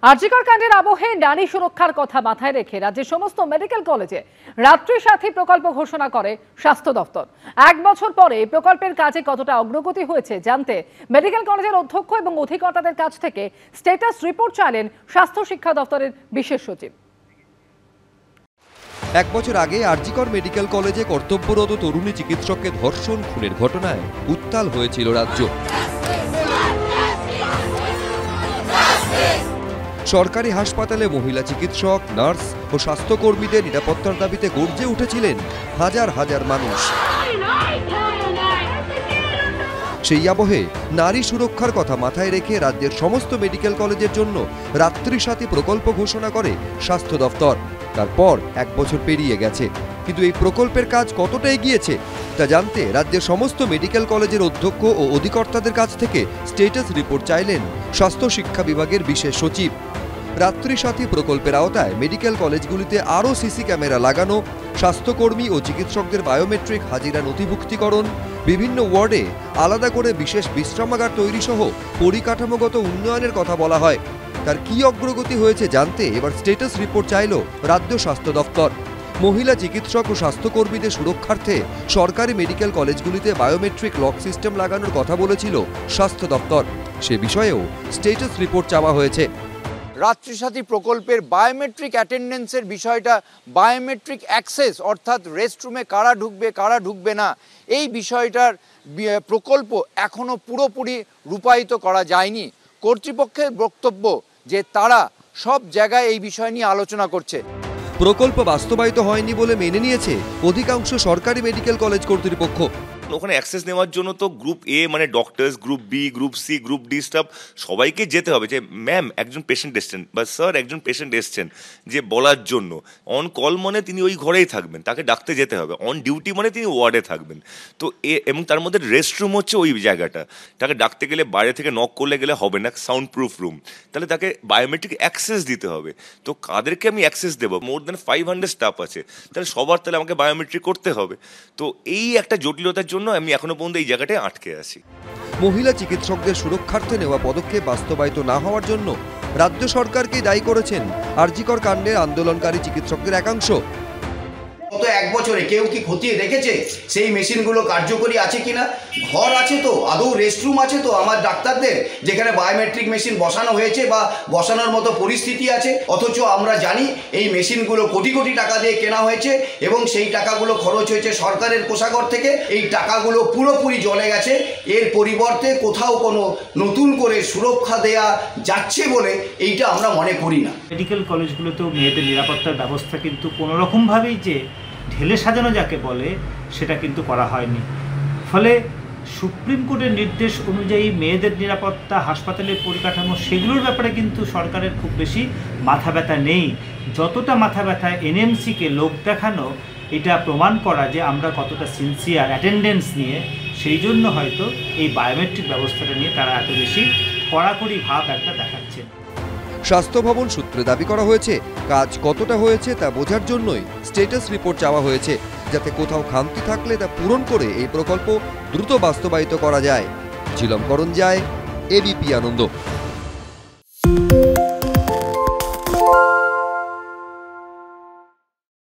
আরজিকর কাণ্ডের আবহে নারী সুরক্ষার কথা মাথায় রেখে রাজ্যের সমস্ত মেডিকেল কলেজে রাত্রি সাথী প্রকল্প ঘোষণা করে স্বাস্থ্য দপ্তর। 1 বছর পরে প্রকল্পের কাজে কতটা অগ্রগতি হয়েছে জানতে মেডিকেল কলেজের অধ্যক্ষ এবং অধিকর্তাদের কাছ থেকে স্ট্যাটাস রিপোর্ট চাইলেন স্বাস্থ্য শিক্ষা দপ্তরের বিশেষ সচিব। 1 বছর আগে আরজিকর মেডিকেল কলেজে কর্তব্যরত তরুণী চিকিৎসককে ধর্ষণ খুনের ঘটনায় উত্তাল হয়েছিল রাজ্য। সরকারি হাসপাতালে মহিলা চিকিৎসক, নার্স ও স্বাস্থ্যকর্মীদের নিরাপত্তার দাবিতে গর্জে উঠেছিলেন হাজার হাজার মানুষ। সেই আবহে নারী সুরক্ষার কথা মাথায় রেখে রাজ্যের সমস্ত মেডিকেল কলেজের জন্য রাত্রি সাথী প্রকল্প ঘোষণা করে স্বাস্থ্য দপ্তর। তারপর 1 বছর পেরিয়ে গেছে, কিন্তু এই প্রকল্পের কাজ কতটা এগিয়েছে তা জানতে রাজ্যের সমস্ত মেডিকেল কলেজের অধ্যক্ষ ও অধিকর্তাদের কাছ থেকে স্ট্যাটাস রিপোর্ট চাইলেন স্বাস্থ্য শিক্ষা বিভাগের বিশেষ সচিব। রাত্রি সাথী প্রকল্পের আওতায় মেডিকেল কলেজগুলিতে আরও সিসি ক্যামেরা লাগানো, স্বাস্থ্যকর্মী ও চিকিৎসকদের বায়োমেট্রিক হাজিরা নথিভুক্তিকরণ, বিভিন্ন ওয়ার্ডে আলাদা করে বিশেষ বিশ্রামাগার তৈরি সহ পরিকাঠামোগত উন্নয়নের কথা বলা হয়। তার কি অগ্রগতি হয়েছে জানতে এবার স্ট্যাটাস রিপোর্ট চাইল রাজ্য স্বাস্থ্য দপ্তর। মহিলা চিকিৎসক ও স্বাস্থ্যকর্মীদের সুরক্ষার্থে সরকারি মেডিকেল কলেজগুলিতে বায়োমেট্রিক লক সিস্টেম লাগানোর কথা বলেছিল স্বাস্থ্য দপ্তর। সে বিষয়েও স্ট্যাটাস রিপোর্ট চাওয়া হয়েছে। রাত্রি সাথী প্রকল্পের বায়োমেট্রিক অ্যাটেন্ডেন্সের বিষয়টা, বায়োমেট্রিক অ্যাক্সেস অর্থাৎ রেস্টরুমে কারা ঢুকবে কারা ঢুকবে না, এই বিষয়টার প্রকল্প এখনও পুরোপুরি রূপায়িত করা যায়নি। কর্তৃপক্ষের বক্তব্য যে তারা সব জায়গায় এই বিষয় নিয়ে আলোচনা করছে। প্রকল্প বাস্তবায়িত হয়নি বলে মেনে নিয়েছে অধিকাংশ সরকারি মেডিকেল কলেজ কর্তৃপক্ষ। ওখানে অ্যাক্সেস নেওয়ার জন্য তো গ্রুপ এ মানে doctors, group B, group C, group D staff সবাইকে যেতে হবে যে ম্যাম একজন পেশেন্ট এসছেন বা স্যার একজন পেশেন্ট এসছেন, যে বলার জন্য। অন কল মানে তিনি ওই ঘরেই থাকবেন, তাকে ডাকতে যেতে হবে। অন ডিউটি মানে তিনি ওয়ার্ডে থাকবেন। তো এবং তার মধ্যে রেস্টরুম হচ্ছে ওই জায়গাটা। তাকে ডাকতে গেলে বাইরে থেকে নক করলে গেলে হবে না, সাউন্ড প্রুফ রুম। তাহলে তাকে বায়োমেট্রিক অ্যাক্সেস দিতে হবে। তো কাদেরকে আমি অ্যাক্সেস দেবো? মোর দেন 500 স্টাফ আছে, তাহলে সবার তাহলে আমাকে বায়োমেট্রিক করতে হবে। তো এই একটা জটিলতার জন্য আমি এখনো পর্যন্ত এই জায়গাটায় আটকে আছি। মহিলা চিকিৎসকদের সুরক্ষার্থে নেওয়া পদক্ষেপ বাস্তবায়িত না হওয়ার জন্য রাজ্য সরকারকে দায়ী করেছেন আরজিকর কাণ্ডে আন্দোলনকারী চিকিৎসকদের একাংশ। গত 1 বছরে কেউ কি খতিয়ে দেখেছে সেই মেশিনগুলো কার্যকরী আছে কিনা? ঘর আছে তো, আদৌ রেস্টরুম আছে তো আমার ডাক্তারদের যেখানে বায়োমেট্রিক মেশিন বসানো হয়েছে বা বসানোর মতো পরিস্থিতি আছে? অথচ আমরা জানি এই মেশিনগুলো কোটি কোটি টাকা দিয়ে কেনা হয়েছে এবং সেই টাকাগুলো খরচ হয়েছে সরকারের কোষাগার থেকে। এই টাকাগুলো পুরোপুরি জলে গেছে। এর পরিবর্তে কোথাও কোনো নতুন করে সুরক্ষা দেয়া যাচ্ছে বলে এইটা আমরা মনে করি না। মেডিকেল কলেজগুলোতেও মেয়েদের নিরাপত্তার ব্যবস্থা কিন্তু কোনোরকমভাবেই যে ঢেলে সাজানো যাকে বলে সেটা কিন্তু করা হয়নি। ফলে সুপ্রিম কোর্টের নির্দেশ অনুযায়ী মেয়েদের নিরাপত্তা, হাসপাতালের পরিকাঠামো, সেগুলোর ব্যাপারে কিন্তু সরকারের খুব বেশি মাথা ব্যথা নেই। যতটা মাথা ব্যথা এনএমসিকে লোক দেখানো, এটা প্রমাণ করা যে আমরা কতটা সিনসিয়ার অ্যাটেন্ডেন্স নিয়ে, সেই জন্য হয়তো এই বায়োমেট্রিক ব্যবস্থাটা নিয়ে তারা এত বেশি কড়াকড়ি ভাব একটা দেখাচ্ছে। স্বাস্থ্য ভবন সূত্রে দাবি করা হয়েছে, কাজ কতটা হয়েছে তা বোঝার জন্যই স্ট্যাটাস রিপোর্ট চাওয়া হয়েছে, যাতে কোথাও খামতি থাকলে তা পূরণ করে এই প্রকল্প দ্রুত বাস্তবায়িত করা যায়। ঝিলম করণ যায়, এবিপি আনন্দ।